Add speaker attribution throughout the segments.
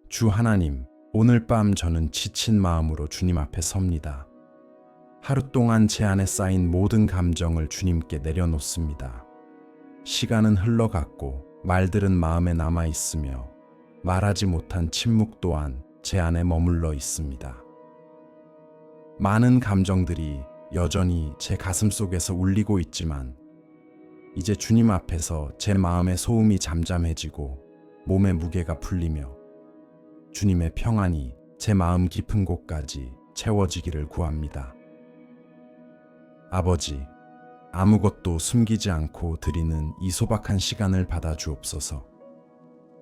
Speaker 1: 주 하나님, 오늘 밤 저는 지친 마음으로 주님 앞에 섭니다. 하루 동안 제 안에 쌓인 모든 감정을 주님께 내려놓습니다. 시간은 흘러갔고 말들은 마음에 남아 있으며 말하지 못한 침묵 또한 제 안에 머물러 있습니다. 많은 감정들이 여전히 제 가슴 속에서 울리고 있지만 이제 주님 앞에서 제 마음의 소음이 잠잠해지고 몸의 무게가 풀리며 주님의 평안이 제 마음 깊은 곳까지 채워지기를 구합니다. 아버지, 아무것도 숨기지 않고 드리는 이 소박한 시간을 받아 주옵소서.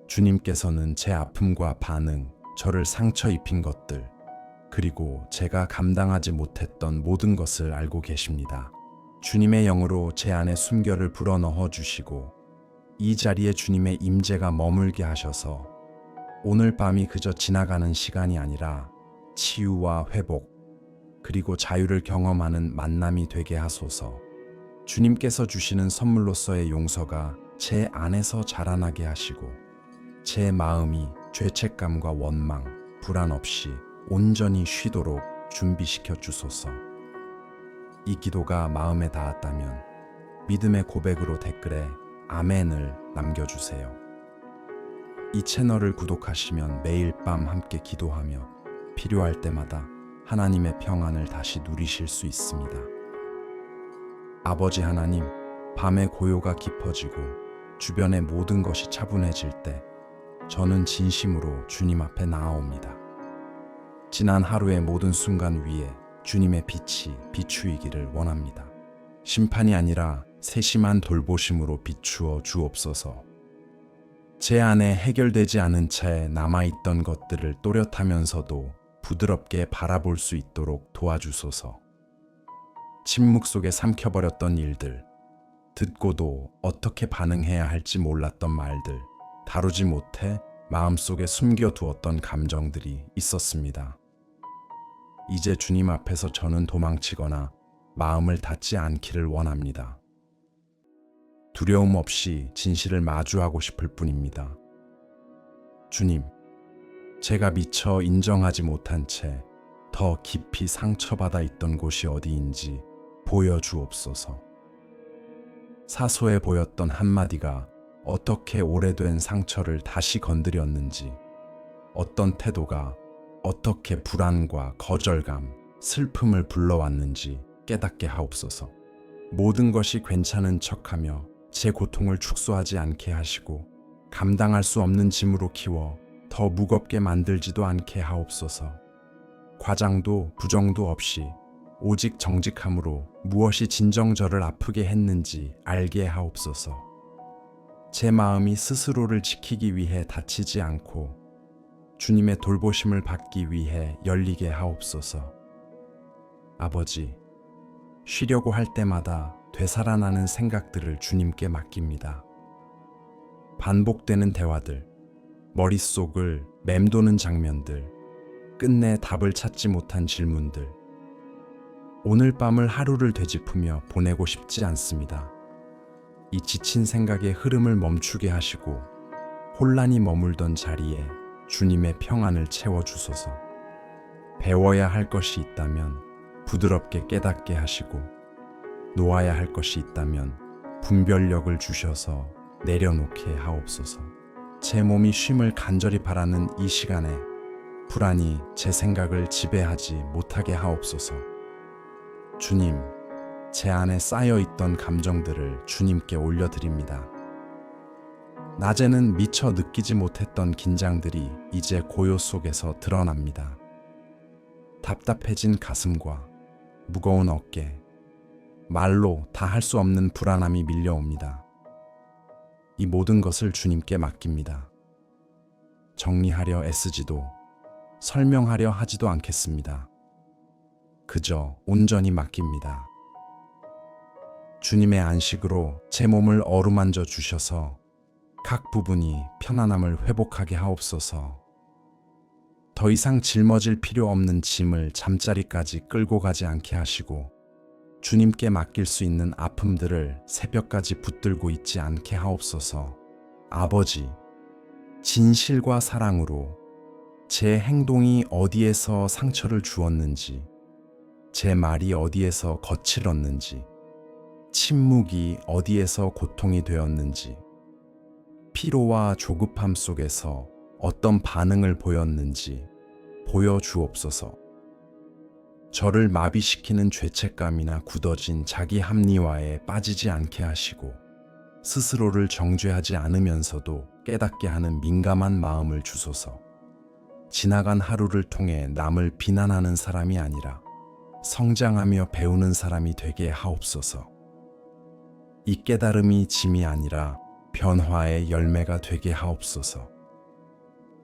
Speaker 1: 주님께서는 제 아픔과 반응, 저를 상처 입힌 것들, 그리고 제가 감당하지 못했던 모든 것을 알고 계십니다. 주님의 영으로 제 안에 숨결을 불어넣어 주시고 이 자리에 주님의 임재가 머물게 하셔서 오늘 밤이 그저 지나가는 시간이 아니라 치유와 회복, 그리고 자유를 경험하는 만남이 되게 하소서. 주님께서 주시는 선물로서의 용서가 제 안에서 자라나게 하시고 제 마음이 죄책감과 원망, 불안 없이 온전히 쉬도록 준비시켜 주소서. 이 기도가 마음에 닿았다면 믿음의 고백으로 댓글에 아멘을 남겨주세요. 이 채널을 구독하시면 매일 밤 함께 기도하며 필요할 때마다 하나님의 평안을 다시 누리실 수 있습니다. 아버지 하나님, 밤의 고요가 깊어지고 주변의 모든 것이 차분해질 때 저는 진심으로 주님 앞에 나아옵니다. 지난 하루의 모든 순간 위에 주님의 빛이 비추이기를 원합니다. 심판이 아니라 세심한 돌보심으로 비추어 주옵소서. 제 안에 해결되지 않은 채 남아있던 것들을 또렷하면서도 부드럽게 바라볼 수 있도록 도와주소서. 침묵 속에 삼켜버렸던 일들, 듣고도 어떻게 반응해야 할지 몰랐던 말들, 다루지 못해 마음속에 숨겨두었던 감정들이 있었습니다. 이제 주님 앞에서 저는 도망치거나 마음을 닫지 않기를 원합니다. 두려움 없이 진실을 마주하고 싶을 뿐입니다. 주님, 제가 미처 인정하지 못한 채 더 깊이 상처받아 있던 곳이 어디인지 보여주옵소서. 사소해 보였던 한마디가 어떻게 오래된 상처를 다시 건드렸는지, 어떤 태도가 어떻게 불안과 거절감, 슬픔을 불러왔는지 깨닫게 하옵소서. 모든 것이 괜찮은 척하며 제 고통을 축소하지 않게 하시고 감당할 수 없는 짐으로 키워 더 무겁게 만들지도 않게 하옵소서. 과장도 부정도 없이 오직 정직함으로 무엇이 진정 저를 아프게 했는지 알게 하옵소서. 제 마음이 스스로를 지키기 위해 다치지 않고 주님의 돌보심을 받기 위해 열리게 하옵소서. 아버지, 쉬려고 할 때마다 되살아나는 생각들을 주님께 맡깁니다. 반복되는 대화들, 머릿속을 맴도는 장면들, 끝내 답을 찾지 못한 질문들. 오늘 밤을 하루를 되짚으며 보내고 싶지 않습니다. 이 지친 생각의 흐름을 멈추게 하시고 혼란이 머물던 자리에 주님의 평안을 채워주소서. 배워야 할 것이 있다면 부드럽게 깨닫게 하시고 놓아야 할 것이 있다면 분별력을 주셔서 내려놓게 하옵소서. 제 몸이 쉼을 간절히 바라는 이 시간에 불안이 제 생각을 지배하지 못하게 하옵소서. 주님, 제 안에 쌓여있던 감정들을 주님께 올려드립니다. 낮에는 미처 느끼지 못했던 긴장들이 이제 고요 속에서 드러납니다. 답답해진 가슴과 무거운 어깨, 말로 다 할 수 없는 불안함이 밀려옵니다. 이 모든 것을 주님께 맡깁니다. 정리하려 애쓰지도 설명하려 하지도 않겠습니다. 그저 온전히 맡깁니다. 주님의 안식으로 제 몸을 어루만져 주셔서 각 부분이 편안함을 회복하게 하옵소서. 더 이상 짊어질 필요 없는 짐을 잠자리까지 끌고 가지 않게 하시고 주님께 맡길 수 있는 아픔들을 새벽까지 붙들고 있지 않게 하옵소서. 아버지, 진실과 사랑으로 제 행동이 어디에서 상처를 주었는지, 제 말이 어디에서 거칠었는지, 침묵이 어디에서 고통이 되었는지, 피로와 조급함 속에서 어떤 반응을 보였는지 보여주옵소서. 저를 마비시키는 죄책감이나 굳어진 자기 합리화에 빠지지 않게 하시고 스스로를 정죄하지 않으면서도 깨닫게 하는 민감한 마음을 주소서. 지나간 하루를 통해 남을 비난하는 사람이 아니라 성장하며 배우는 사람이 되게 하옵소서. 이 깨달음이 짐이 아니라 변화의 열매가 되게 하옵소서.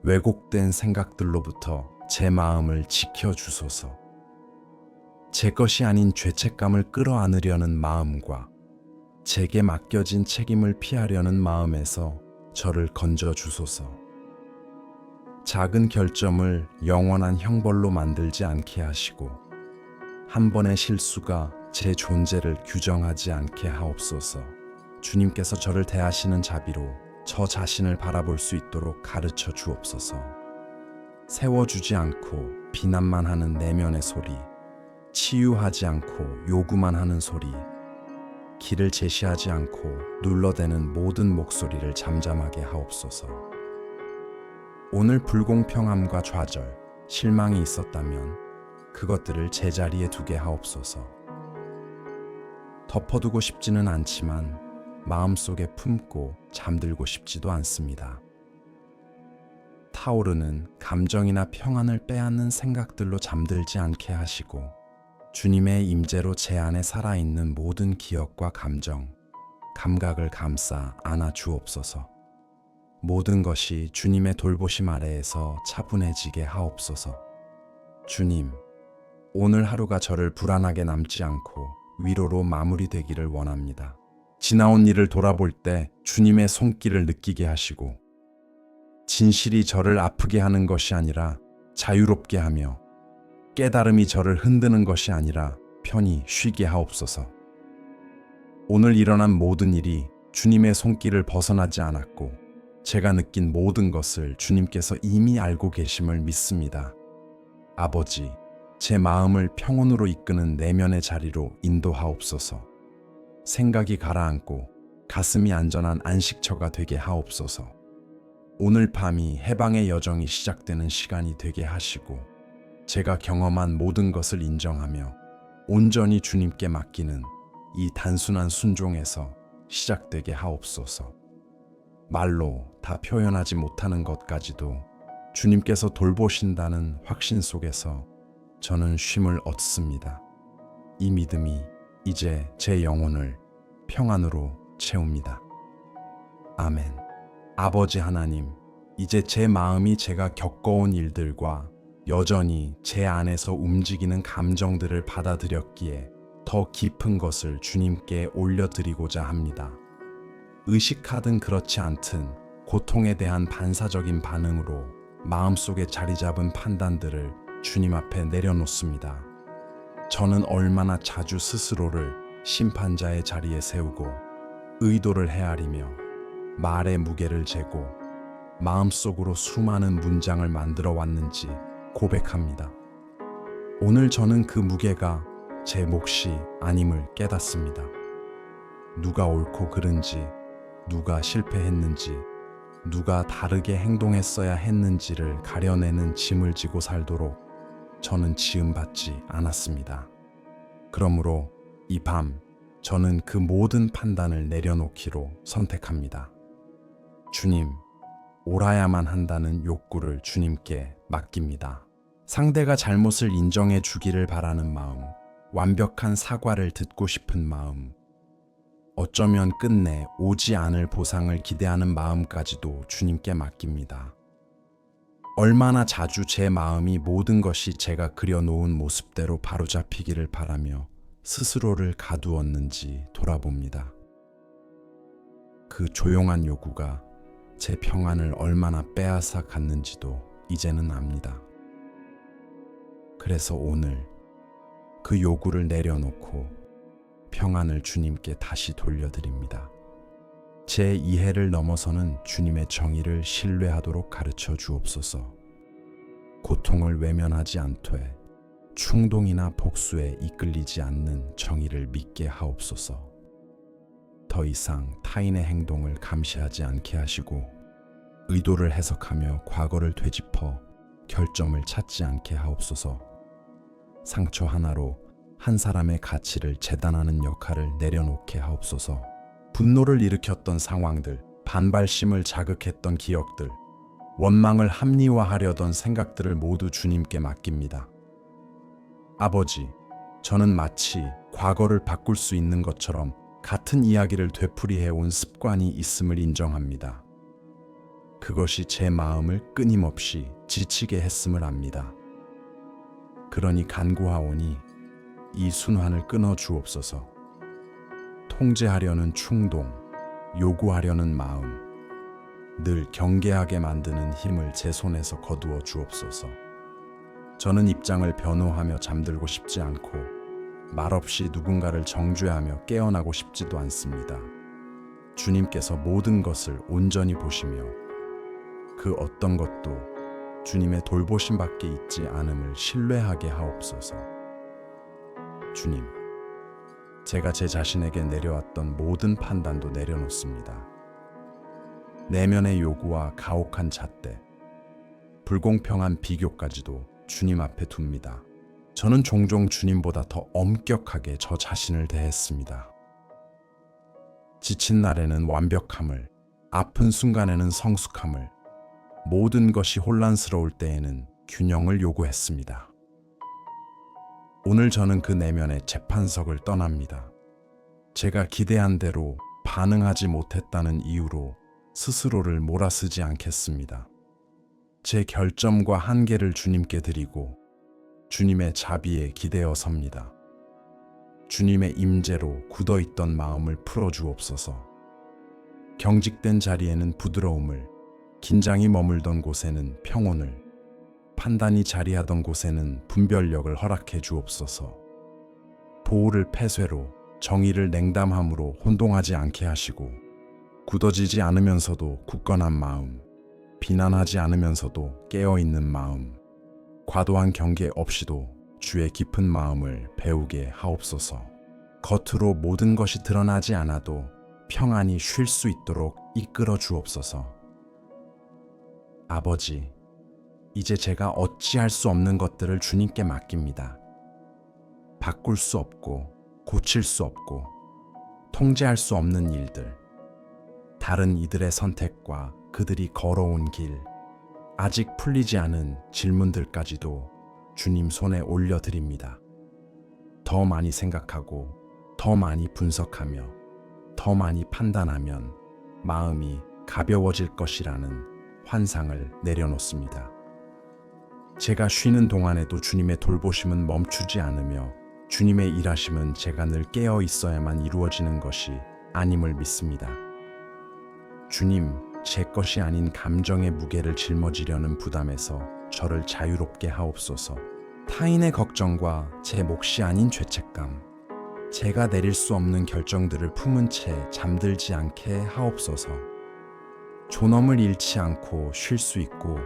Speaker 1: 왜곡된 생각들로부터 제 마음을 지켜주소서. 제 것이 아닌 죄책감을 끌어안으려는 마음과 제게 맡겨진 책임을 피하려는 마음에서 저를 건져주소서. 작은 결점을 영원한 형벌로 만들지 않게 하시고 한 번의 실수가 제 존재를 규정하지 않게 하옵소서. 주님께서 저를 대하시는 자비로 저 자신을 바라볼 수 있도록 가르쳐 주옵소서. 세워주지 않고 비난만 하는 내면의 소리, 치유하지 않고 요구만 하는 소리, 길을 제시하지 않고 눌러대는 모든 목소리를 잠잠하게 하옵소서. 오늘 불공평함과 좌절, 실망이 있었다면 그것들을 제자리에 두게 하옵소서. 덮어두고 싶지는 않지만 마음속에 품고 잠들고 싶지도 않습니다. 타오르는 감정이나 평안을 빼앗는 생각들로 잠들지 않게 하시고 주님의 임재로 제 안에 살아있는 모든 기억과 감정, 감각을 감싸 안아 주옵소서. 모든 것이 주님의 돌보심 아래에서 차분해지게 하옵소서. 주님, 오늘 하루가 저를 불안하게 남지 않고 위로로 마무리되기를 원합니다. 지나온 일을 돌아볼 때 주님의 손길을 느끼게 하시고 진실이 저를 아프게 하는 것이 아니라 자유롭게 하며 깨달음이 저를 흔드는 것이 아니라 편히 쉬게 하옵소서. 오늘 일어난 모든 일이 주님의 손길을 벗어나지 않았고 제가 느낀 모든 것을 주님께서 이미 알고 계심을 믿습니다. 아버지, 제 마음을 평온으로 이끄는 내면의 자리로 인도하옵소서. 생각이 가라앉고 가슴이 안전한 안식처가 되게 하옵소서. 오늘 밤이 해방의 여정이 시작되는 시간이 되게 하시고 제가 경험한 모든 것을 인정하며 온전히 주님께 맡기는 이 단순한 순종에서 시작되게 하옵소서. 말로 다 표현하지 못하는 것까지도 주님께서 돌보신다는 확신 속에서 저는 쉼을 얻습니다. 이 믿음이 이제 제 영혼을 평안으로 채웁니다. 아멘. 아버지 하나님, 이제 제 마음이 제가 겪어온 일들과 여전히 제 안에서 움직이는 감정들을 받아들였기에 더 깊은 것을 주님께 올려드리고자 합니다. 의식하든 그렇지 않든 고통에 대한 반사적인 반응으로 마음속에 자리 잡은 판단들을 주님 앞에 내려놓습니다. 저는 얼마나 자주 스스로를 심판자의 자리에 세우고 의도를 헤아리며 말의 무게를 재고 마음속으로 수많은 문장을 만들어 왔는지 고백합니다. 오늘 저는 그 무게가 제 몫이 아님을 깨닫습니다. 누가 옳고 그른지, 누가 실패했는지, 누가 다르게 행동했어야 했는지를 가려내는 짐을 지고 살도록 저는 지음받지 않았습니다. 그러므로 이 밤 저는 그 모든 판단을 내려놓기로 선택합니다. 주님, 옳아야만 한다는 욕구를 주님께 맡깁니다. 상대가 잘못을 인정해 주기를 바라는 마음, 완벽한 사과를 듣고 싶은 마음, 어쩌면 끝내 오지 않을 보상을 기대하는 마음까지도 주님께 맡깁니다. 얼마나 자주 제 마음이 모든 것이 제가 그려놓은 모습대로 바로잡히기를 바라며 스스로를 가두었는지 돌아봅니다. 그 조용한 요구가 제 평안을 얼마나 빼앗아 갔는지도 이제는 압니다. 그래서 오늘 그 요구를 내려놓고 평안을 주님께 다시 돌려드립니다. 제 이해를 넘어서는 주님의 정의를 신뢰하도록 가르쳐 주옵소서. 고통을 외면하지 않되 충동이나 복수에 이끌리지 않는 정의를 믿게 하옵소서. 더 이상 타인의 행동을 감시하지 않게 하시고 의도를 해석하며 과거를 되짚어 결점을 찾지 않게 하옵소서. 상처 하나로 한 사람의 가치를 재단하는 역할을 내려놓게 하옵소서. 분노를 일으켰던 상황들, 반발심을 자극했던 기억들, 원망을 합리화하려던 생각들을 모두 주님께 맡깁니다. 아버지, 저는 마치 과거를 바꿀 수 있는 것처럼 같은 이야기를 되풀이해온 습관이 있음을 인정합니다. 그것이 제 마음을 끊임없이 지치게 했음을 압니다. 그러니 간구하오니 이 순환을 끊어 주옵소서. 통제하려는 충동, 요구하려는 마음, 늘 경계하게 만드는 힘을 제 손에서 거두어 주옵소서. 저는 입장을 변호하며 잠들고 싶지 않고 말없이 누군가를 정죄하며 깨어나고 싶지도 않습니다. 주님께서 모든 것을 온전히 보시며 그 어떤 것도 주님의 돌보심 밖에 있지 않음을 신뢰하게 하옵소서. 주님, 제가 제 자신에게 내려왔던 모든 판단도 내려놓습니다. 내면의 요구와 가혹한 잣대, 불공평한 비교까지도 주님 앞에 둡니다. 저는 종종 주님보다 더 엄격하게 저 자신을 대했습니다. 지친 날에는 완벽함을, 아픈 순간에는 성숙함을, 모든 것이 혼란스러울 때에는 균형을 요구했습니다. 오늘 저는 그 내면의 재판석을 떠납니다. 제가 기대한 대로 반응하지 못했다는 이유로 스스로를 몰아쓰지 않겠습니다. 제 결점과 한계를 주님께 드리고 주님의 자비에 기대어 섭니다. 주님의 임재로 굳어있던 마음을 풀어주옵소서. 경직된 자리에는 부드러움을, 긴장이 머물던 곳에는 평온을, 판단이 자리하던 곳에는 분별력을 허락해 주옵소서. 보호를 폐쇄로, 정의를 냉담함으로 혼동하지 않게 하시고 굳어지지 않으면서도 굳건한 마음, 비난하지 않으면서도 깨어있는 마음, 과도한 경계 없이도 주의 깊은 마음을 배우게 하옵소서. 겉으로 모든 것이 드러나지 않아도 평안히 쉴 수 있도록 이끌어 주옵소서. 아버지, 이제 제가 어찌할 수 없는 것들을 주님께 맡깁니다. 바꿀 수 없고 고칠 수 없고 통제할 수 없는 일들, 다른 이들의 선택과 그들이 걸어온 길, 아직 풀리지 않은 질문들까지도 주님 손에 올려드립니다. 더 많이 생각하고 더 많이 분석하며 더 많이 판단하면 마음이 가벼워질 것이라는 환상을 내려놓습니다. 제가 쉬는 동안에도 주님의 돌보심은 멈추지 않으며 주님의 일하심은 제가 늘 깨어 있어야만 이루어지는 것이 아님을 믿습니다. 주님, 제 것이 아닌 감정의 무게를 짊어지려는 부담에서 저를 자유롭게 하옵소서. 타인의 걱정과 제 몫이 아닌 죄책감, 제가 내릴 수 없는 결정들을 품은 채 잠들지 않게 하옵소서. 존엄을 잃지 않고 쉴 수 있고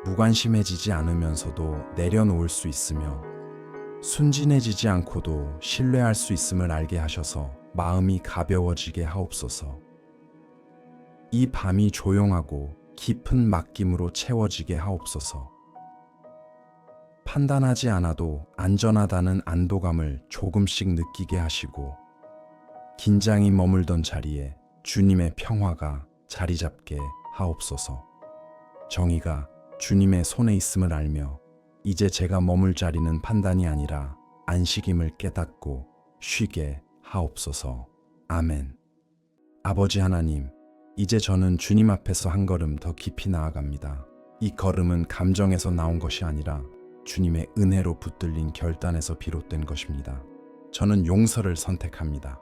Speaker 1: 무관심해지지 않으면서도 내려놓을 수 있으며 순진해지지 않고도 신뢰할 수 있음을 알게 하셔서 마음이 가벼워지게 하옵소서. 이 밤이 조용하고 깊은 맡김으로 채워지게 하옵소서. 판단하지 않아도 안전하다는 안도감을 조금씩 느끼게 하시고 긴장이 머물던 자리에 주님의 평화가 자리 잡게 하옵소서. 정의가 주님의 손에 있음을 알며 이제 제가 머물 자리는 판단이 아니라 안식임을 깨닫고 쉬게 하옵소서. 아멘. 아버지 하나님, 이제 저는 주님 앞에서 한 걸음 더 깊이 나아갑니다. 이 걸음은 감정에서 나온 것이 아니라 주님의 은혜로 붙들린 결단에서 비롯된 것입니다. 저는 용서를 선택합니다.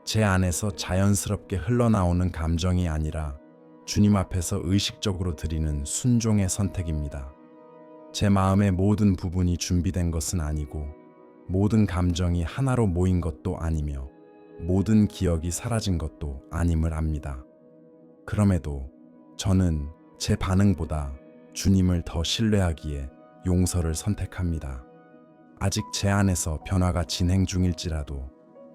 Speaker 1: 제 안에서 자연스럽게 흘러나오는 감정이 아니라 주님 앞에서 의식적으로 드리는 순종의 선택입니다. 제 마음의 모든 부분이 준비된 것은 아니고 모든 감정이 하나로 모인 것도 아니며 모든 기억이 사라진 것도 아님을 압니다. 그럼에도 저는 제 반응보다 주님을 더 신뢰하기에 용서를 선택합니다. 아직 제 안에서 변화가 진행 중일지라도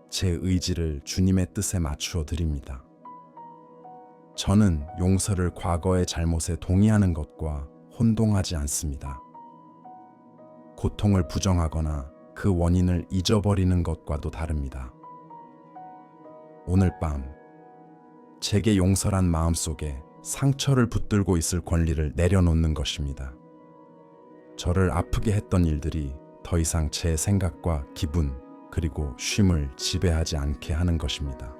Speaker 1: 제 의지를 주님의 뜻에 맞추어 드립니다. 저는 용서를 과거의 잘못에 동의하는 것과 혼동하지 않습니다. 고통을 부정하거나 그 원인을 잊어버리는 것과도 다릅니다. 오늘 밤 제게 용서란 마음속에 상처를 붙들고 있을 권리를 내려놓는 것입니다. 저를 아프게 했던 일들이 더 이상 제 생각과 기분 그리고 쉼을 지배하지 않게 하는 것입니다.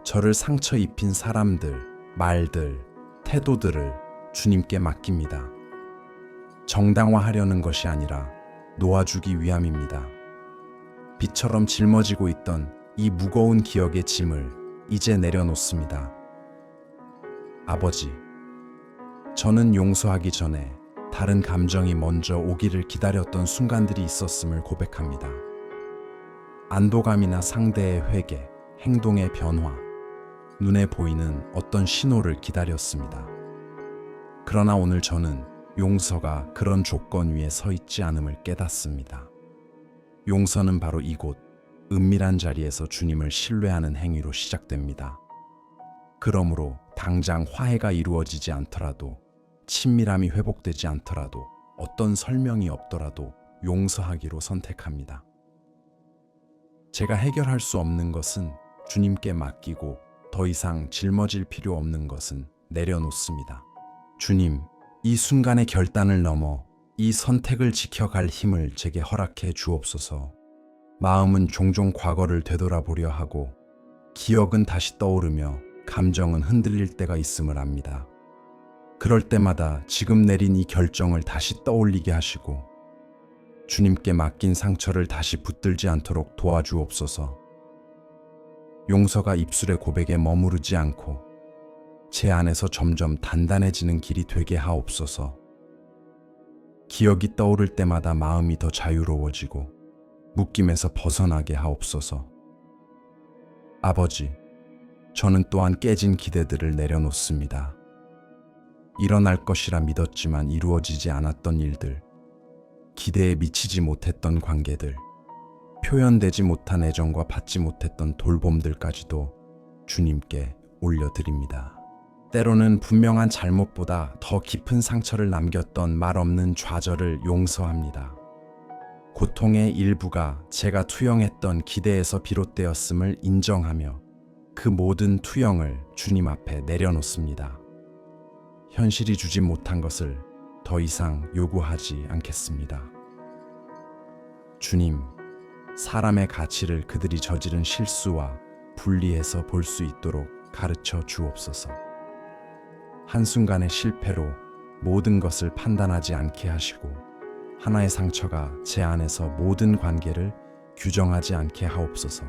Speaker 1: 저를 상처 입힌 사람들, 말들, 태도들을 주님께 맡깁니다. 정당화하려는 것이 아니라 놓아주기 위함입니다. 비처럼 짊어지고 있던 이 무거운 기억의 짐을 이제 내려놓습니다. 아버지, 저는 용서하기 전에 다른 감정이 먼저 오기를 기다렸던 순간들이 있었음을 고백합니다. 안도감이나 상대의 회개, 행동의 변화, 눈에 보이는 어떤 신호를 기다렸습니다. 그러나 오늘 저는 용서가 그런 조건 위에 서 있지 않음을 깨닫습니다. 용서는 바로 이곳 은밀한 자리에서 주님을 신뢰하는 행위로 시작됩니다. 그러므로 당장 화해가 이루어지지 않더라도, 친밀함이 회복되지 않더라도, 어떤 설명이 없더라도 용서하기로 선택합니다. 제가 해결할 수 없는 것은 주님께 맡기고 더 이상 짊어질 필요 없는 것은 내려놓습니다. 주님, 이 순간의 결단을 넘어 이 선택을 지켜갈 힘을 제게 허락해 주옵소서. 마음은 종종 과거를 되돌아보려 하고 기억은 다시 떠오르며 감정은 흔들릴 때가 있음을 압니다. 그럴 때마다 지금 내린 이 결정을 다시 떠올리게 하시고 주님께 맡긴 상처를 다시 붙들지 않도록 도와주옵소서. 용서가 입술의 고백에 머무르지 않고 제 안에서 점점 단단해지는 길이 되게 하옵소서. 기억이 떠오를 때마다 마음이 더 자유로워지고 묶임에서 벗어나게 하옵소서. 아버지, 저는 또한 깨진 기대들을 내려놓습니다. 일어날 것이라 믿었지만 이루어지지 않았던 일들, 기대에 미치지 못했던 관계들, 표현되지 못한 애정과 받지 못했던 돌봄들까지도 주님께 올려드립니다. 때로는 분명한 잘못보다 더 깊은 상처를 남겼던 말 없는 좌절을 용서합니다. 고통의 일부가 제가 투영했던 기대에서 비롯되었음을 인정하며 그 모든 투영을 주님 앞에 내려놓습니다. 현실이 주지 못한 것을 더 이상 요구하지 않겠습니다. 주님, 사람의 가치를 그들이 저지른 실수와 분리해서 볼 수 있도록 가르쳐 주옵소서. 한순간의 실패로 모든 것을 판단하지 않게 하시고 하나의 상처가 제 안에서 모든 관계를 규정하지 않게 하옵소서.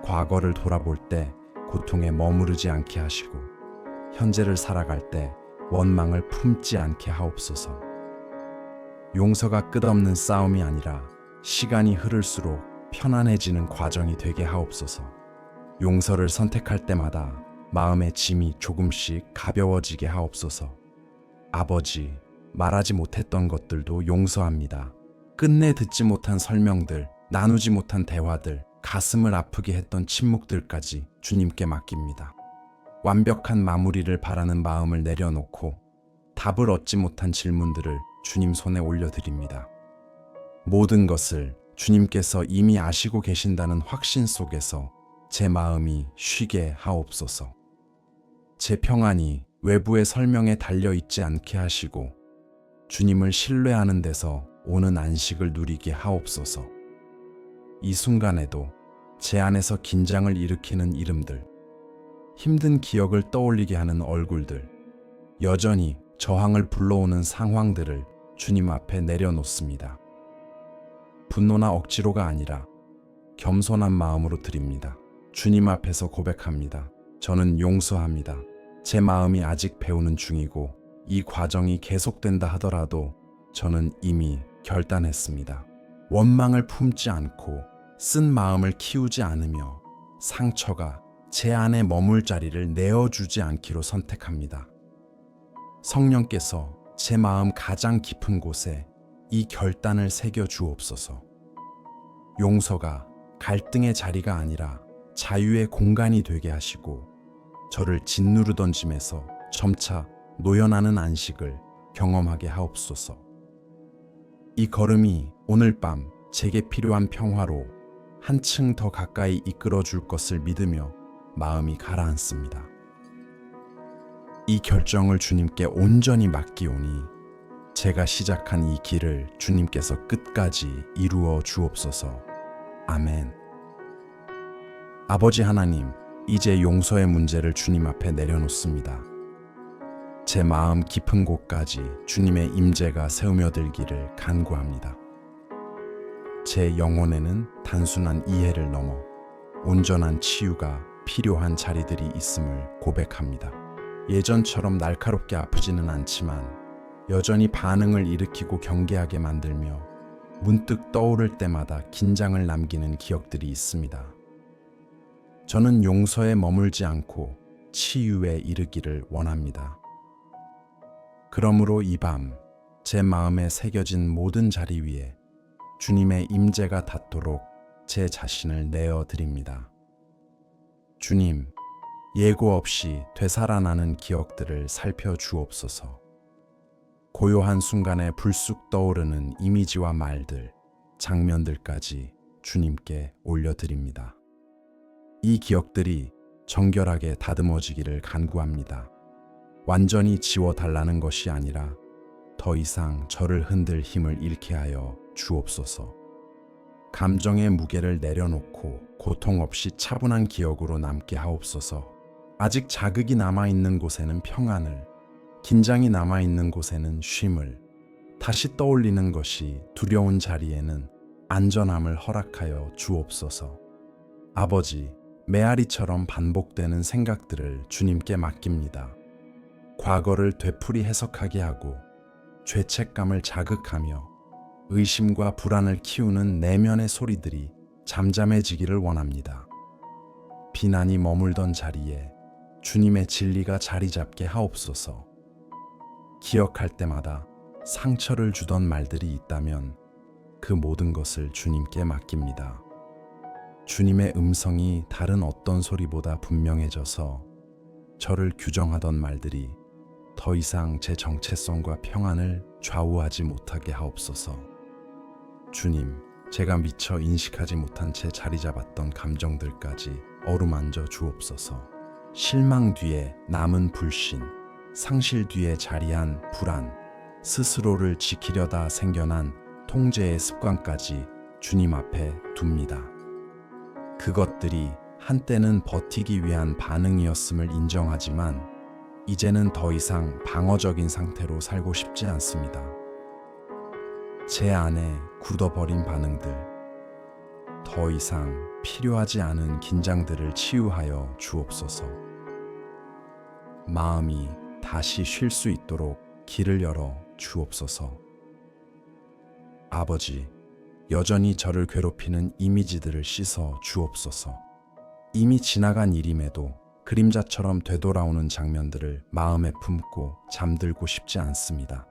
Speaker 1: 과거를 돌아볼 때 고통에 머무르지 않게 하시고 현재를 살아갈 때 원망을 품지 않게 하옵소서. 용서가 끝없는 싸움이 아니라 시간이 흐를수록 편안해지는 과정이 되게 하옵소서. 용서를 선택할 때마다 마음의 짐이 조금씩 가벼워지게 하옵소서. 아버지, 말하지 못했던 것들도 용서합니다. 끝내 듣지 못한 설명들, 나누지 못한 대화들, 가슴을 아프게 했던 침묵들까지 주님께 맡깁니다. 완벽한 마무리를 바라는 마음을 내려놓고 답을 얻지 못한 질문들을 주님 손에 올려드립니다. 모든 것을 주님께서 이미 아시고 계신다는 확신 속에서 제 마음이 쉬게 하옵소서. 제 평안이 외부의 설명에 달려있지 않게 하시고 주님을 신뢰하는 데서 오는 안식을 누리게 하옵소서. 이 순간에도 제 안에서 긴장을 일으키는 이름들, 힘든 기억을 떠올리게 하는 얼굴들, 여전히 저항을 불러오는 상황들을 주님 앞에 내려놓습니다. 분노나 억지로가 아니라 겸손한 마음으로 드립니다. 주님 앞에서 고백합니다. 저는 용서합니다. 제 마음이 아직 배우는 중이고 이 과정이 계속된다 하더라도 저는 이미 결단했습니다. 원망을 품지 않고 쓴 마음을 키우지 않으며 상처가 제 안에 머물 자리를 내어주지 않기로 선택합니다. 성령께서 제 마음 가장 깊은 곳에 이 결단을 새겨 주옵소서. 용서가 갈등의 자리가 아니라 자유의 공간이 되게 하시고 저를 짓누르던 짐에서 점차 노연하는 안식을 경험하게 하옵소서. 이 걸음이 오늘 밤 제게 필요한 평화로 한층 더 가까이 이끌어 줄 것을 믿으며 마음이 가라앉습니다. 이 결정을 주님께 온전히 맡기오니 제가 시작한 이 길을 주님께서 끝까지 이루어 주옵소서. 아멘. 아버지 하나님, 이제 용서의 문제를 주님 앞에 내려놓습니다. 제 마음 깊은 곳까지 주님의 임재가 스며들기를 간구합니다. 제 영혼에는 단순한 이해를 넘어 온전한 치유가 필요한 자리들이 있음을 고백합니다. 예전처럼 날카롭게 아프지는 않지만 여전히 반응을 일으키고 경계하게 만들며 문득 떠오를 때마다 긴장을 남기는 기억들이 있습니다. 저는 용서에 머물지 않고 치유에 이르기를 원합니다. 그러므로 이 밤 제 마음에 새겨진 모든 자리 위에 주님의 임재가 닿도록 제 자신을 내어 드립니다. 주님, 예고 없이 되살아나는 기억들을 살펴 주옵소서. 고요한 순간에 불쑥 떠오르는 이미지와 말들, 장면들까지 주님께 올려드립니다. 이 기억들이 정결하게 다듬어지기를 간구합니다. 완전히 지워달라는 것이 아니라 더 이상 저를 흔들 힘을 잃게 하여 주옵소서. 감정의 무게를 내려놓고 고통 없이 차분한 기억으로 남게 하옵소서. 아직 자극이 남아있는 곳에는 평안을, 긴장이 남아있는 곳에는 쉼을, 다시 떠올리는 것이 두려운 자리에는 안전함을 허락하여 주옵소서. 아버지, 메아리처럼 반복되는 생각들을 주님께 맡깁니다. 과거를 되풀이 해석하게 하고 죄책감을 자극하며 의심과 불안을 키우는 내면의 소리들이 잠잠해지기를 원합니다. 비난이 머물던 자리에 주님의 진리가 자리 잡게 하옵소서. 기억할 때마다 상처를 주던 말들이 있다면 그 모든 것을 주님께 맡깁니다. 주님의 음성이 다른 어떤 소리보다 분명해져서 저를 규정하던 말들이 더 이상 제 정체성과 평안을 좌우하지 못하게 하옵소서. 주님, 제가 미처 인식하지 못한 채 자리 잡았던 감정들까지 어루만져 주옵소서. 실망 뒤에 남은 불신, 상실 뒤에 자리한 불안, 스스로를 지키려다 생겨난 통제의 습관까지 주님 앞에 둡니다. 그것들이 한때는 버티기 위한 반응이었음을 인정하지만 이제는 더 이상 방어적인 상태로 살고 싶지 않습니다. 제 안에 굳어버린 반응들, 더 이상 필요하지 않은 긴장들을 치유하여 주옵소서. 마음이 다시 쉴 수 있도록 길을 열어 주옵소서. 아버지, 여전히 저를 괴롭히는 이미지들을 씻어 주옵소서. 이미 지나간 일임에도 그림자처럼 되돌아오는 장면들을 마음에 품고 잠들고 싶지 않습니다.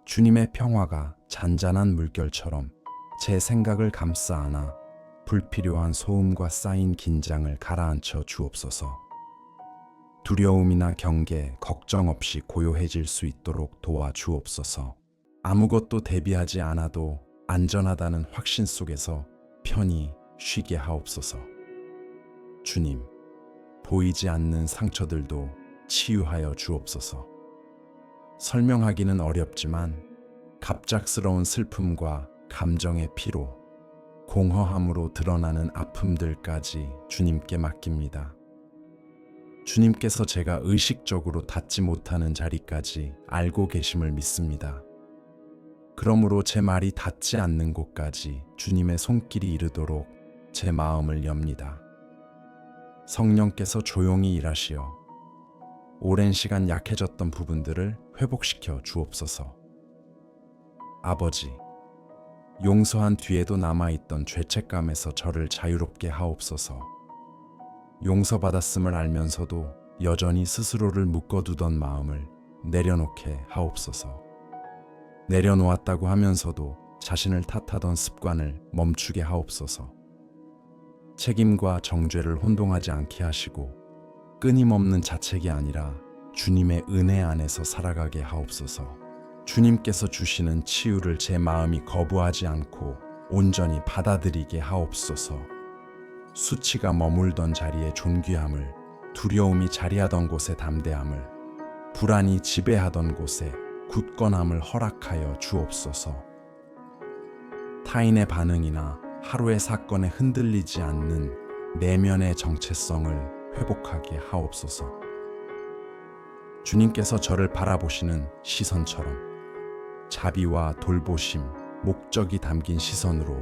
Speaker 1: 주님의 평화가 잔잔한 물결처럼 제 생각을 감싸 안아 불필요한 소음과 쌓인 긴장을 가라앉혀 주옵소서. 두려움이나 경계, 걱정 없이 고요해질 수 있도록 도와 주옵소서. 아무것도 대비하지 않아도 안전하다는 확신 속에서 편히 쉬게 하옵소서. 주님, 보이지 않는 상처들도 치유하여 주옵소서. 설명하기는 어렵지만 갑작스러운 슬픔과 감정의 피로, 공허함으로 드러나는 아픔들까지 주님께 맡깁니다. 주님께서 제가 의식적으로 닿지 못하는 자리까지 알고 계심을 믿습니다. 그러므로 제 말이 닿지 않는 곳까지 주님의 손길이 이르도록 제 마음을 엽니다. 성령께서 조용히 일하시어 오랜 시간 약해졌던 부분들을 회복시켜 주옵소서. 아버지, 용서한 뒤에도 남아있던 죄책감에서 저를 자유롭게 하옵소서. 용서받았음을 알면서도 여전히 스스로를 묶어두던 마음을 내려놓게 하옵소서. 내려놓았다고 하면서도 자신을 탓하던 습관을 멈추게 하옵소서. 책임과 정죄를 혼동하지 않게 하시고 끊임없는 자책이 아니라 주님의 은혜 안에서 살아가게 하옵소서. 주님께서 주시는 치유를 제 마음이 거부하지 않고 온전히 받아들이게 하옵소서. 수치가 머물던 자리에 존귀함을, 두려움이 자리하던 곳에 담대함을, 불안이 지배하던 곳에 굳건함을 허락하여 주옵소서. 타인의 반응이나 하루의 사건에 흔들리지 않는 내면의 정체성을 회복하게 하옵소서. 주님께서 저를 바라보시는 시선처럼 자비와 돌보심, 목적이 담긴 시선으로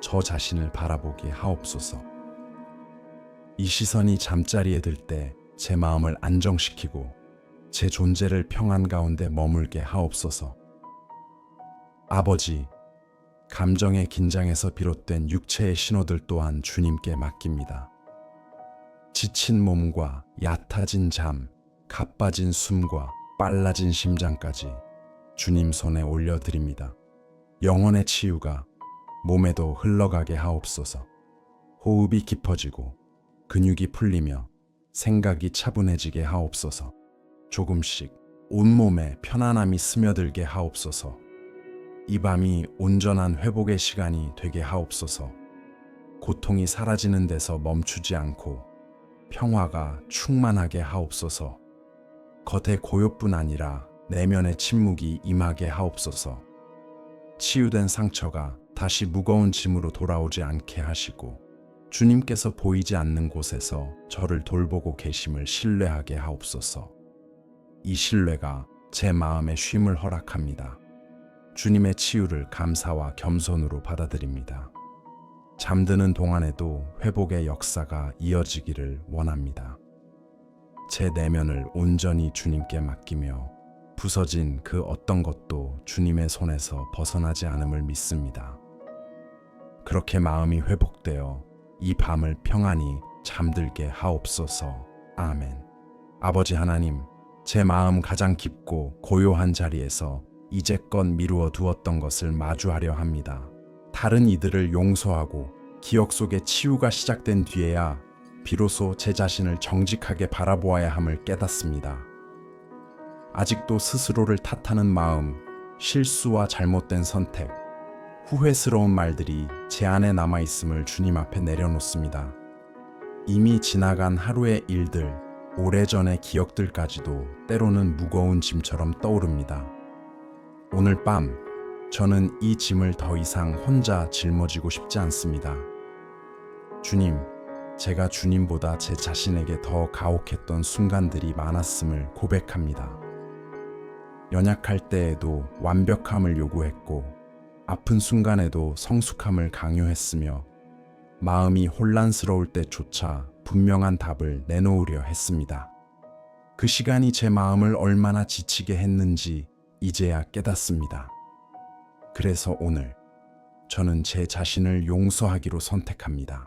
Speaker 1: 저 자신을 바라보게 하옵소서. 이 시선이 잠자리에 들 때 제 마음을 안정시키고 제 존재를 평안 가운데 머물게 하옵소서. 아버지, 감정의 긴장에서 비롯된 육체의 신호들 또한 주님께 맡깁니다. 지친 몸과 얕아진 잠, 가빠진 숨과 빨라진 심장까지 주님 손에 올려드립니다. 영혼의 치유가 몸에도 흘러가게 하옵소서. 호흡이 깊어지고 근육이 풀리며 생각이 차분해지게 하옵소서. 조금씩 온몸에 편안함이 스며들게 하옵소서. 이 밤이 온전한 회복의 시간이 되게 하옵소서. 고통이 사라지는 데서 멈추지 않고 평화가 충만하게 하옵소서. 겉의 고요뿐 아니라 내면의 침묵이 임하게 하옵소서. 치유된 상처가 다시 무거운 짐으로 돌아오지 않게 하시고 주님께서 보이지 않는 곳에서 저를 돌보고 계심을 신뢰하게 하옵소서. 이 신뢰가 제 마음에 쉼을 허락합니다. 주님의 치유를 감사와 겸손으로 받아들입니다. 잠드는 동안에도 회복의 역사가 이어지기를 원합니다. 제 내면을 온전히 주님께 맡기며 부서진 그 어떤 것도 주님의 손에서 벗어나지 않음을 믿습니다. 그렇게 마음이 회복되어 이 밤을 평안히 잠들게 하옵소서. 아멘. 아버지 하나님, 제 마음 가장 깊고 고요한 자리에서 이제껏 미루어 두었던 것을 마주하려 합니다. 다른 이들을 용서하고 기억 속에 치유가 시작된 뒤에야 비로소 제 자신을 정직하게 바라보아야 함을 깨닫습니다. 아직도 스스로를 탓하는 마음, 실수와 잘못된 선택, 후회스러운 말들이 제 안에 남아있음을 주님 앞에 내려놓습니다. 이미 지나간 하루의 일들, 오래전의 기억들까지도 때로는 무거운 짐처럼 떠오릅니다. 오늘 밤 저는 이 짐을 더 이상 혼자 짊어지고 싶지 않습니다. 주님, 제가 주님보다 제 자신에게 더 가혹했던 순간들이 많았음을 고백합니다. 연약할 때에도 완벽함을 요구했고 아픈 순간에도 성숙함을 강요했으며 마음이 혼란스러울 때조차 분명한 답을 내놓으려 했습니다. 그 시간이 제 마음을 얼마나 지치게 했는지 이제야 깨닫습니다. 그래서 오늘 저는 제 자신을 용서하기로 선택합니다.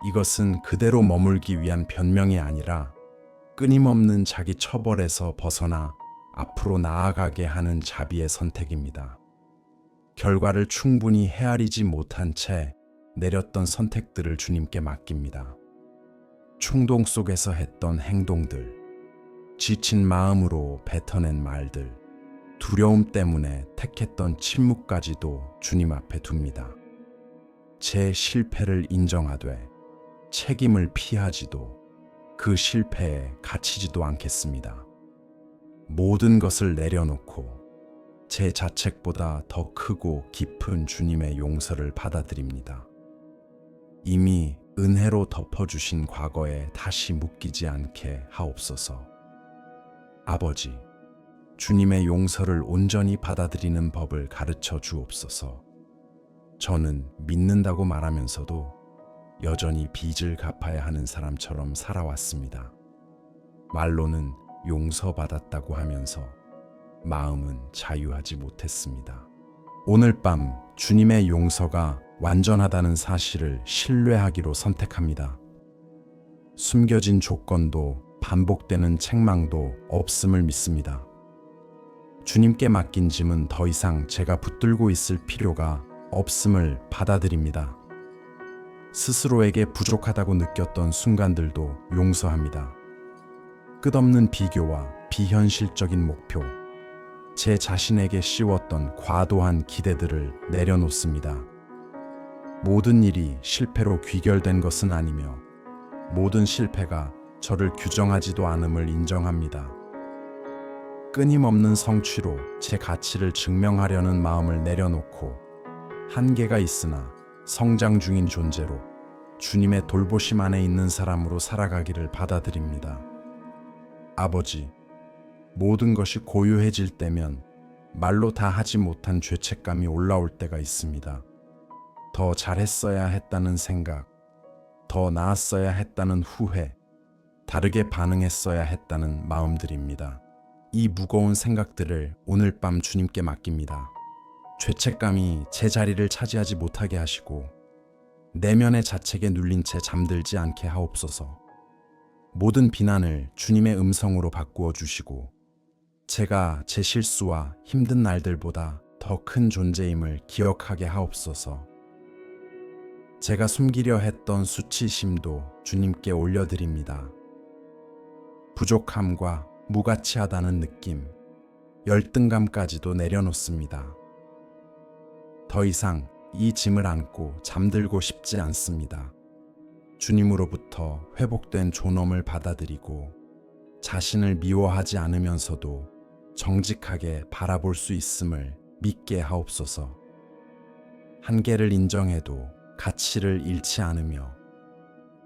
Speaker 1: 이것은 그대로 머물기 위한 변명이 아니라 끊임없는 자기 처벌에서 벗어나 앞으로 나아가게 하는 자비의 선택입니다. 결과를 충분히 헤아리지 못한 채 내렸던 선택들을 주님께 맡깁니다. 충동 속에서 했던 행동들, 지친 마음으로 뱉어낸 말들, 두려움 때문에 택했던 침묵까지도 주님 앞에 둡니다. 제 실패를 인정하되 책임을 피하지도 그 실패에 갇히지도 않겠습니다. 모든 것을 내려놓고 제 자책보다 더 크고 깊은 주님의 용서를 받아들입니다. 이미 은혜로 덮어주신 과거에 다시 묶이지 않게 하옵소서. 아버지, 주님의 용서를 온전히 받아들이는 법을 가르쳐 주옵소서. 저는 믿는다고 말하면서도 여전히 빚을 갚아야 하는 사람처럼 살아왔습니다. 말로는 용서받았다고 하면서 마음은 자유하지 못했습니다. 오늘 밤 주님의 용서가 완전하다는 사실을 신뢰하기로 선택합니다. 숨겨진 조건도 반복되는 책망도 없음을 믿습니다. 주님께 맡긴 짐은 더 이상 제가 붙들고 있을 필요가 없음을 받아들입니다. 스스로에게 부족하다고 느꼈던 순간들도 용서합니다. 끝없는 비교와 비현실적인 목표, 제 자신에게 씌웠던 과도한 기대들을 내려놓습니다. 모든 일이 실패로 귀결된 것은 아니며 모든 실패가 저를 규정하지도 않음을 인정합니다. 끊임없는 성취로 제 가치를 증명하려는 마음을 내려놓고 한계가 있으나 성장 중인 존재로 주님의 돌보심 안에 있는 사람으로 살아가기를 받아들입니다. 아버지, 모든 것이 고요해질 때면 말로 다 하지 못한 죄책감이 올라올 때가 있습니다. 더 잘했어야 했다는 생각, 더 나았어야 했다는 후회, 다르게 반응했어야 했다는 마음들입니다. 이 무거운 생각들을 오늘 밤 주님께 맡깁니다. 죄책감이 제 자리를 차지하지 못하게 하시고 내면의 자책에 눌린 채 잠들지 않게 하옵소서. 모든 비난을 주님의 음성으로 바꾸어 주시고 제가 제 실수와 힘든 날들보다 더 큰 존재임을 기억하게 하옵소서. 제가 숨기려 했던 수치심도 주님께 올려드립니다. 부족함과 무가치하다는 느낌, 열등감까지도 내려놓습니다. 더 이상 이 짐을 안고 잠들고 싶지 않습니다. 주님으로부터 회복된 존엄을 받아들이고 자신을 미워하지 않으면서도 정직하게 바라볼 수 있음을 믿게 하옵소서. 한계를 인정해도 가치를 잃지 않으며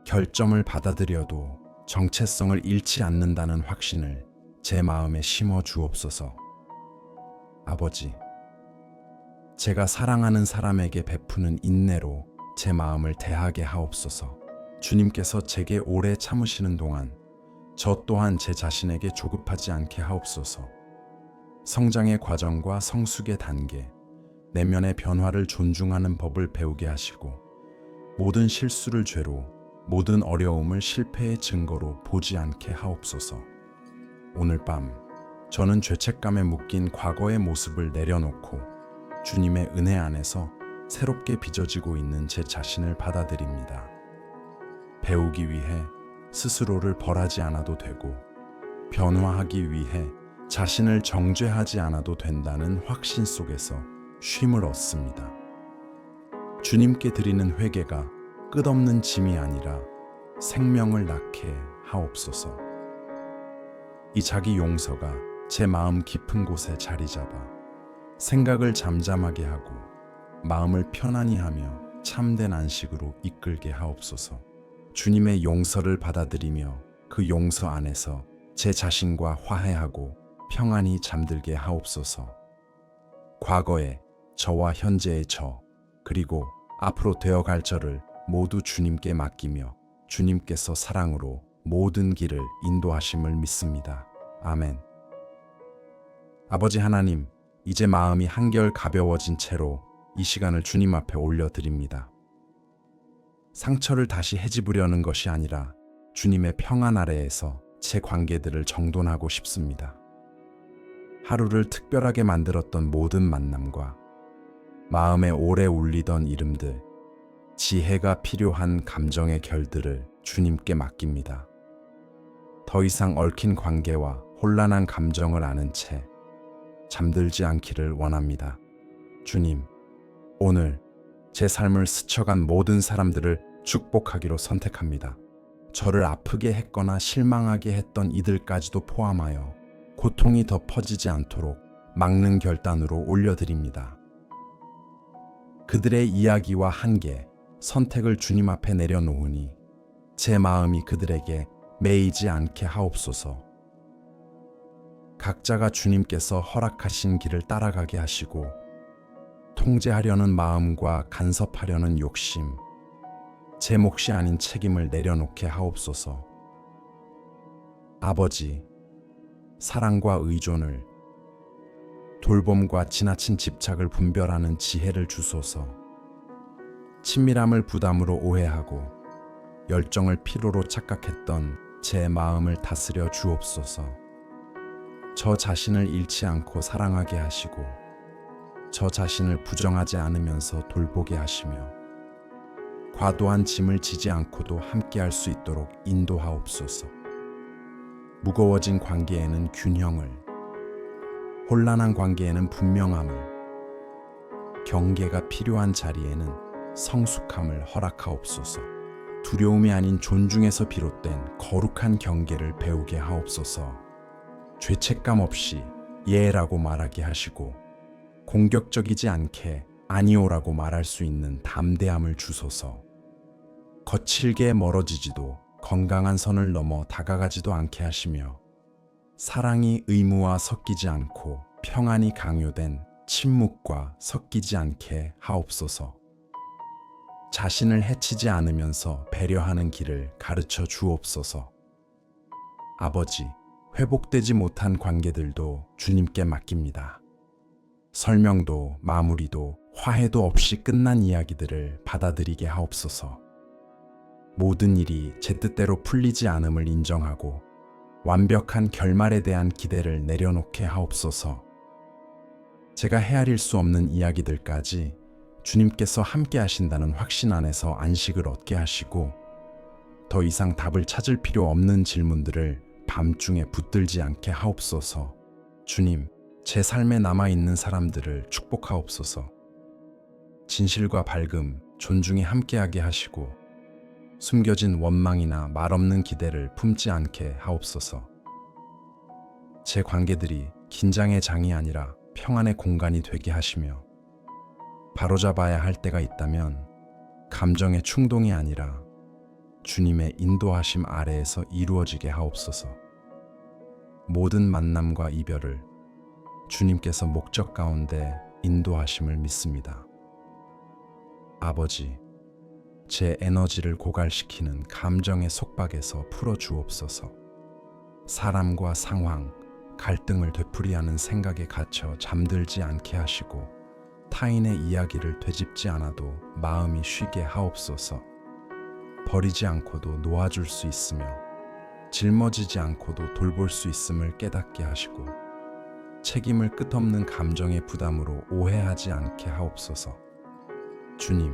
Speaker 1: 결점을 받아들여도 정체성을 잃지 않는다는 확신을 제 마음에 심어 주옵소서. 아버지, 제가 사랑하는 사람에게 베푸는 인내로 제 마음을 대하게 하옵소서. 주님께서 제게 오래 참으시는 동안 저 또한 제 자신에게 조급하지 않게 하옵소서. 성장의 과정과 성숙의 단계, 내면의 변화를 존중하는 법을 배우게 하시고 모든 실수를 죄로, 모든 어려움을 실패의 증거로 보지 않게 하옵소서. 오늘 밤 저는 죄책감에 묶인 과거의 모습을 내려놓고 주님의 은혜 안에서 새롭게 빚어지고 있는 제 자신을 받아들입니다. 배우기 위해 스스로를 벌하지 않아도 되고 변화하기 위해 자신을 정죄하지 않아도 된다는 확신 속에서 쉼을 얻습니다. 주님께 드리는 회개가 끝없는 짐이 아니라 생명을 낳게 하옵소서. 이 자기 용서가 제 마음 깊은 곳에 자리 잡아 생각을 잠잠하게 하고 마음을 편안히 하며 참된 안식으로 이끌게 하옵소서. 주님의 용서를 받아들이며 그 용서 안에서 제 자신과 화해하고 평안히 잠들게 하옵소서. 과거의 저와 현재의 저, 그리고 앞으로 되어갈 저를 모두 주님께 맡기며 주님께서 사랑으로 모든 길을 인도하심을 믿습니다. 아멘. 아버지 하나님, 이제 마음이 한결 가벼워진 채로 이 시간을 주님 앞에 올려드립니다. 상처를 다시 헤집으려는 것이 아니라 주님의 평안 아래에서 제 관계들을 정돈하고 싶습니다. 하루를 특별하게 만들었던 모든 만남과 마음에 오래 울리던 이름들, 지혜가 필요한 감정의 결들을 주님께 맡깁니다. 더 이상 얽힌 관계와 혼란한 감정을 아는 채 잠들지 않기를 원합니다. 주님, 오늘 제 삶을 스쳐간 모든 사람들을 축복하기로 선택합니다. 저를 아프게 했거나 실망하게 했던 이들까지도 포함하여 고통이 더 퍼지지 않도록 막는 결단으로 올려드립니다. 그들의 이야기와 한계, 선택을 주님 앞에 내려놓으니 제 마음이 그들에게 매이지 않게 하옵소서. 각자가 주님께서 허락하신 길을 따라가게 하시고 통제하려는 마음과 간섭하려는 욕심, 제 몫이 아닌 책임을 내려놓게 하옵소서. 아버지, 사랑과 의존을, 돌봄과 지나친 집착을 분별하는 지혜를 주소서. 친밀함을 부담으로 오해하고 열정을 피로로 착각했던 제 마음을 다스려 주옵소서. 저 자신을 잃지 않고 사랑하게 하시고 저 자신을 부정하지 않으면서 돌보게 하시며 과도한 짐을 지지 않고도 함께할 수 있도록 인도하옵소서. 무거워진 관계에는 균형을, 혼란한 관계에는 분명함을, 경계가 필요한 자리에는 성숙함을 허락하옵소서. 두려움이 아닌 존중에서 비롯된 거룩한 경계를 배우게 하옵소서. 죄책감 없이 예라고 말하게 하시고 공격적이지 않게 아니오라고 말할 수 있는 담대함을 주소서. 거칠게 멀어지지도 건강한 선을 넘어 다가가지도 않게 하시며 사랑이 의무와 섞이지 않고 평안이 강요된 침묵과 섞이지 않게 하옵소서. 자신을 해치지 않으면서 배려하는 길을 가르쳐 주옵소서. 아버지, 회복되지 못한 관계들도 주님께 맡깁니다. 설명도 마무리도 화해도 없이 끝난 이야기들을 받아들이게 하옵소서. 모든 일이 제 뜻대로 풀리지 않음을 인정하고 완벽한 결말에 대한 기대를 내려놓게 하옵소서. 제가 헤아릴 수 없는 이야기들까지 주님께서 함께 하신다는 확신 안에서 안식을 얻게 하시고 더 이상 답을 찾을 필요 없는 질문들을 밤중에 붙들지 않게 하옵소서. 주님, 제 삶에 남아있는 사람들을 축복하옵소서. 진실과 밝음, 존중이 함께하게 하시고 숨겨진 원망이나 말없는 기대를 품지 않게 하옵소서. 제 관계들이 긴장의 장이 아니라 평안의 공간이 되게 하시며 바로잡아야 할 때가 있다면 감정의 충동이 아니라 주님의 인도하심 아래에서 이루어지게 하옵소서. 모든 만남과 이별을 주님께서 목적 가운데 인도하심을 믿습니다. 아버지, 제 에너지를 고갈시키는 감정의 속박에서 풀어주옵소서. 사람과 상황, 갈등을 되풀이하는 생각에 갇혀 잠들지 않게 하시고 타인의 이야기를 되짚지 않아도 마음이 쉬게 하옵소서. 버리지 않고도 놓아줄 수 있으며 짊어지지 않고도 돌볼 수 있음을 깨닫게 하시고 책임을 끝없는 감정의 부담으로 오해하지 않게 하옵소서. 주님,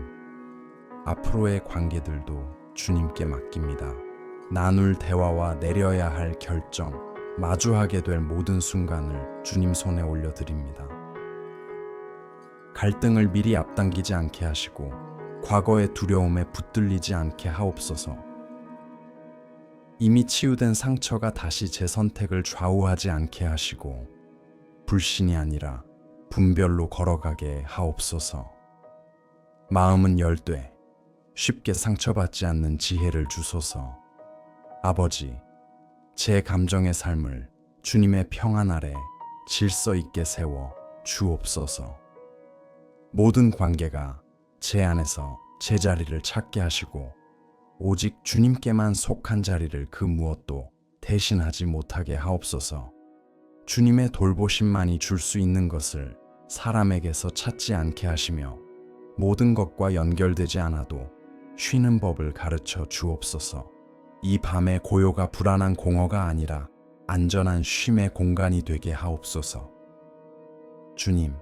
Speaker 1: 앞으로의 관계들도 주님께 맡깁니다. 나눌 대화와 내려야 할 결정, 마주하게 될 모든 순간을 주님 손에 올려드립니다. 갈등을 미리 앞당기지 않게 하시고 과거의 두려움에 붙들리지 않게 하옵소서. 이미 치유된 상처가 다시 제 선택을 좌우하지 않게 하시고 불신이 아니라 분별로 걸어가게 하옵소서. 마음은 열되 쉽게 상처받지 않는 지혜를 주소서. 아버지, 제 감정의 삶을 주님의 평안 아래 질서 있게 세워 주옵소서. 모든 관계가 제 안에서 제 자리를 찾게 하시고 오직 주님께만 속한 자리를 그 무엇도 대신하지 못하게 하옵소서. 주님의 돌보심만이 줄 수 있는 것을 사람에게서 찾지 않게 하시며 모든 것과 연결되지 않아도 쉬는 법을 가르쳐 주옵소서. 이 밤의 고요가 불안한 공허가 아니라 안전한 쉼의 공간이 되게 하옵소서. 주님,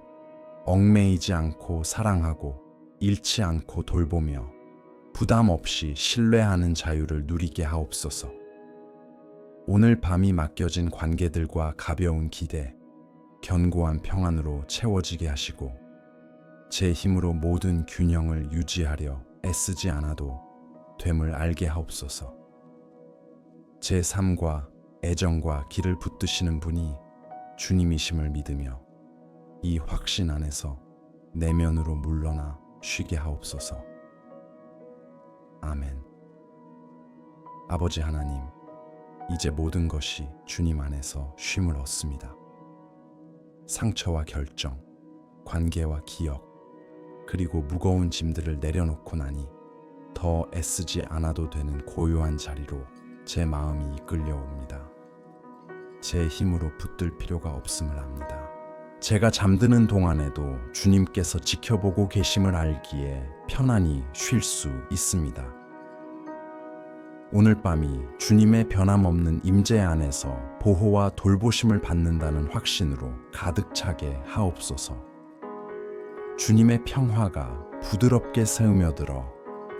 Speaker 1: 얽매이지 않고 사랑하고 잃지 않고 돌보며 부담 없이 신뢰하는 자유를 누리게 하옵소서. 오늘 밤이 맡겨진 관계들과 가벼운 기대, 견고한 평안으로 채워지게 하시고 제 힘으로 모든 균형을 유지하려 애쓰지 않아도 됨을 알게 하옵소서. 제 삶과 애정과 길을 붙드시는 분이 주님이심을 믿으며 이 확신 안에서 내면으로 물러나 쉬게 하옵소서. 아멘. 아버지 하나님, 이제 모든 것이 주님 안에서 쉼을 얻습니다. 상처와 결정, 관계와 기억, 그리고 무거운 짐들을 내려놓고 나니 더 애쓰지 않아도 되는 고요한 자리로 제 마음이 이끌려옵니다. 제 힘으로 붙들 필요가 없음을 압니다. 제가 잠드는 동안에도 주님께서 지켜보고 계심을 알기에 편안히 쉴 수 있습니다. 오늘 밤이 주님의 변함없는 임재 안에서 보호와 돌보심을 받는다는 확신으로 가득 차게 하옵소서. 주님의 평화가 부드럽게 스며들어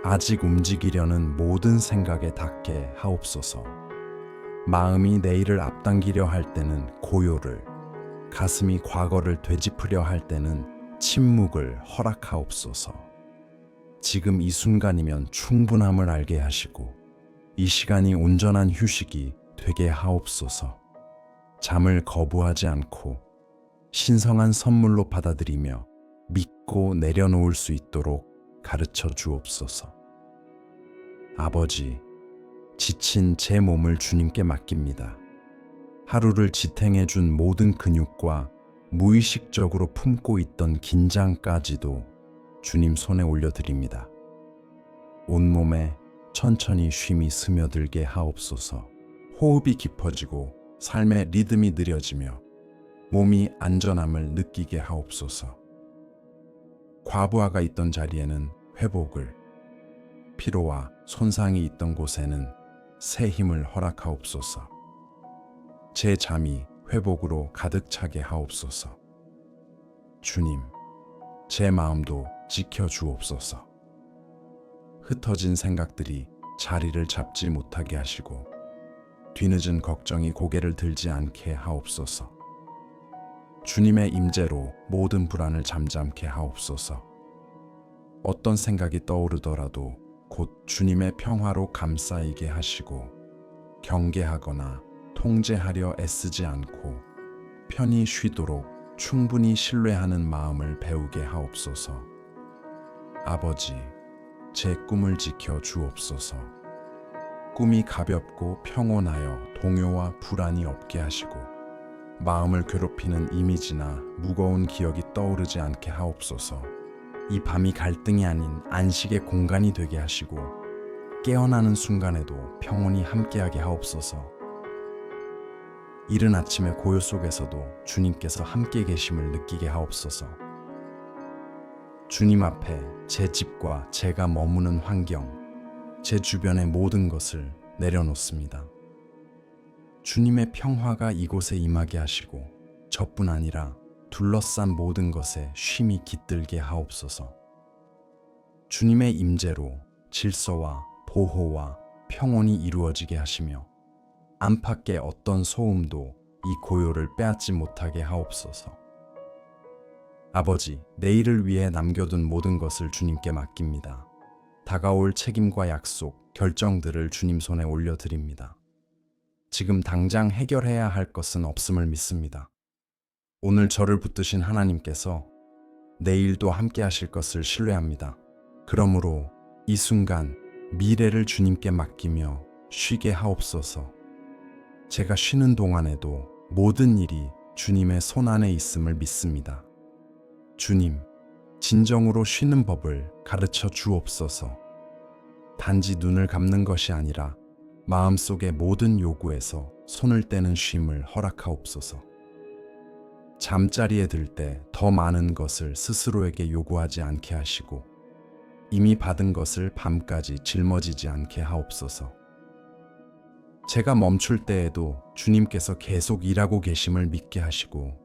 Speaker 1: 아직 움직이려는 모든 생각에 닿게 하옵소서. 마음이 내일을 앞당기려 할 때는 고요를, 가슴이 과거를 되짚으려 할 때는 침묵을 허락하옵소서. 지금 이 순간이면 충분함을 알게 하시고 이 시간이 온전한 휴식이 되게 하옵소서. 잠을 거부하지 않고 신성한 선물로 받아들이며 믿고 내려놓을 수 있도록 가르쳐 주옵소서. 아버지, 지친 제 몸을 주님께 맡깁니다. 하루를 지탱해 준 모든 근육과 무의식적으로 품고 있던 긴장까지도 주님 손에 올려드립니다. 온몸에 천천히 쉼이 스며들게 하옵소서. 호흡이 깊어지고 삶의 리듬이 느려지며 몸이 안전함을 느끼게 하옵소서. 과부하가 있던 자리에는 회복을, 피로와 손상이 있던 곳에는 새 힘을 허락하옵소서. 제 잠이 회복으로 가득 차게 하옵소서. 주님, 제 마음도 지켜주옵소서. 흩어진 생각들이 자리를 잡지 못하게 하시고 뒤늦은 걱정이 고개를 들지 않게 하옵소서. 주님의 임재로 모든 불안을 잠잠케 하옵소서. 어떤 생각이 떠오르더라도 곧 주님의 평화로 감싸이게 하시고 경계하거나 통제하려 애쓰지 않고 편히 쉬도록 충분히 신뢰하는 마음을 배우게 하옵소서. 아버지, 제 꿈을 지켜 주옵소서. 꿈이 가볍고 평온하여 동요와 불안이 없게 하시고 마음을 괴롭히는 이미지나 무거운 기억이 떠오르지 않게 하옵소서. 이 밤이 갈등이 아닌 안식의 공간이 되게 하시고 깨어나는 순간에도 평온이 함께하게 하옵소서. 이른 아침의 고요 속에서도 주님께서 함께 계심을 느끼게 하옵소서. 주님 앞에 제 집과 제가 머무는 환경, 제 주변의 모든 것을 내려놓습니다. 주님의 평화가 이곳에 임하게 하시고 저뿐 아니라 둘러싼 모든 것에 쉼이 깃들게 하옵소서. 주님의 임재로 질서와 보호와 평온이 이루어지게 하시며 안팎의 어떤 소음도 이 고요를 빼앗지 못하게 하옵소서. 아버지, 내일을 위해 남겨둔 모든 것을 주님께 맡깁니다. 다가올 책임과 약속, 결정들을 주님 손에 올려드립니다. 지금 당장 해결해야 할 것은 없음을 믿습니다. 오늘 저를 붙드신 하나님께서 내일도 함께 하실 것을 신뢰합니다. 그러므로 이 순간 미래를 주님께 맡기며 쉬게 하옵소서. 제가 쉬는 동안에도 모든 일이 주님의 손 안에 있음을 믿습니다. 주님, 진정으로 쉬는 법을 가르쳐 주옵소서. 단지 눈을 감는 것이 아니라 마음속의 모든 요구에서 손을 떼는 쉼을 허락하옵소서. 잠자리에 들 때 더 많은 것을 스스로에게 요구하지 않게 하시고 이미 받은 것을 밤까지 짊어지지 않게 하옵소서. 제가 멈출 때에도 주님께서 계속 일하고 계심을 믿게 하시고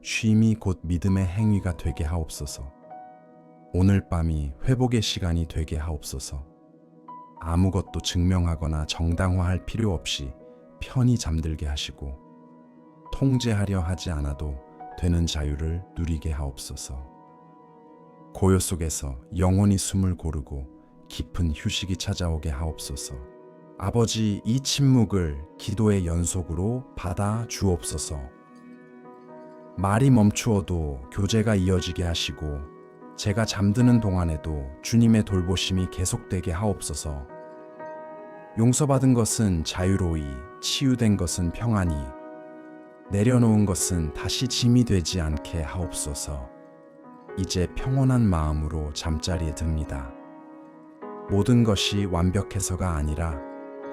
Speaker 1: 쉼이 곧 믿음의 행위가 되게 하옵소서. 오늘 밤이 회복의 시간이 되게 하옵소서. 아무것도 증명하거나 정당화할 필요 없이 편히 잠들게 하시고 통제하려 하지 않아도 되는 자유를 누리게 하옵소서. 고요 속에서 영원히 숨을 고르고 깊은 휴식이 찾아오게 하옵소서. 아버지, 이 침묵을 기도의 연속으로 받아 주옵소서. 말이 멈추어도 교제가 이어지게 하시고 제가 잠드는 동안에도 주님의 돌보심이 계속되게 하옵소서. 용서받은 것은 자유로이, 치유된 것은 평안히, 내려놓은 것은 다시 짐이 되지 않게 하옵소서. 이제 평온한 마음으로 잠자리에 듭니다. 모든 것이 완벽해서가 아니라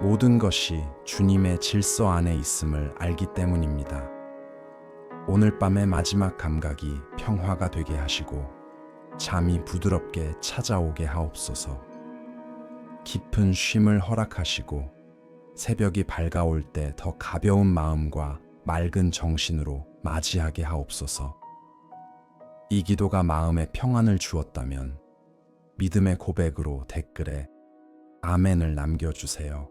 Speaker 1: 모든 것이 주님의 질서 안에 있음을 알기 때문입니다. 오늘 밤의 마지막 감각이 평화가 되게 하시고 잠이 부드럽게 찾아오게 하옵소서. 깊은 쉼을 허락하시고 새벽이 밝아올 때 더 가벼운 마음과 맑은 정신으로 맞이하게 하옵소서. 이 기도가 마음에 평안을 주었다면 믿음의 고백으로 댓글에 아멘을 남겨주세요.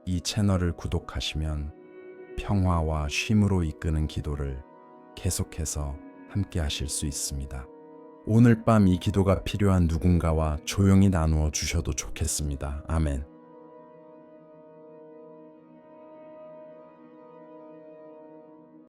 Speaker 1: 이 채널을 구독하시면 평화와 쉼으로 이끄는 기도를 계속해서 함께 하실 수 있습니다. 오늘 밤 이 기도가 필요한 누군가와 조용히 나누어 주셔도 좋겠습니다. 아멘.